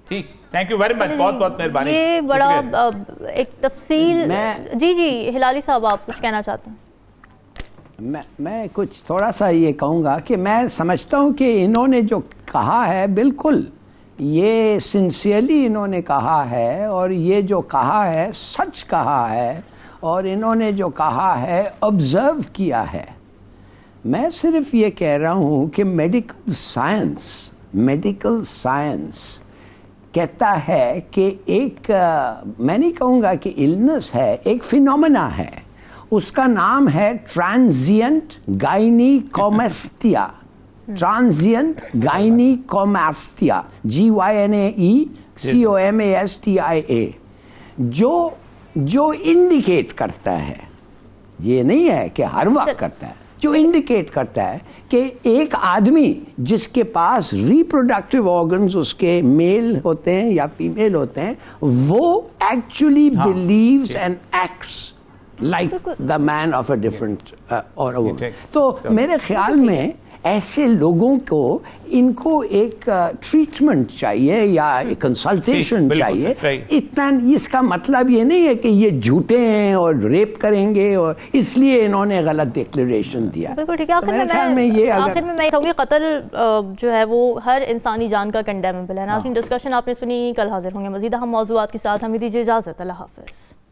ठीक, थैंक यू वेरी मच, बहुत बहुत मेहरबानी। ये बड़ा एक तफसील। जी जी हिलाली साहब, आप कुछ कहना चाहते हैं? मैं कुछ थोड़ा सा ये कहूँगा कि मैं समझता हूँ कि इन्होंने जो कहा है बिल्कुल ये सिंसियरली इन्होंने कहा है, और ये जो कहा है सच कहा है, और इन्होंने जो कहा है ऑब्जर्व किया है। मैं सिर्फ ये कह रहा हूँ कि मेडिकल साइंस कहता है कि एक, मैं नहीं कहूँगा कि इलनेस है, एक फिनोमेना है, उसका नाम है ट्रांजिएंट गाइनीकोमेस्टिया। ट्रांजिएंट गाइनीकोमेस्टिया, GYNAECOMASTIA, जो इंडिकेट करता है, ये नहीं है कि हर वक्त करता है, जो इंडिकेट करता है कि एक आदमी जिसके पास रिप्रोडक्टिव ऑर्गन्स उसके मेल होते हैं या फीमेल होते हैं, वो actually believes and acts like the man of a different or a woman. तो मेरे ख्याल में ऐसे लोगों को, इनको एक ट्रीटमेंट चाहिए या एक कंसल्टेशन चाहिए। इतना, इसका मतलब ये नहीं है कि ये झूठे हैं और रेप करेंगे और इसलिए इन्होंने गलत डिक्लेरेशन दिया। बिल्कुल ठीक है। आखिर में मैं कहूँगी कत्ल जो है वो हर इंसानी जान का कंडेमेबल है। नाज़रीन, डिस्कशन आपने सुनी, कल हाजिर होंगे मज़ीद अहम मौज़ूआत के साथ। हमें दीजिए इजाज़त, अल्लाह हाफ़िज़।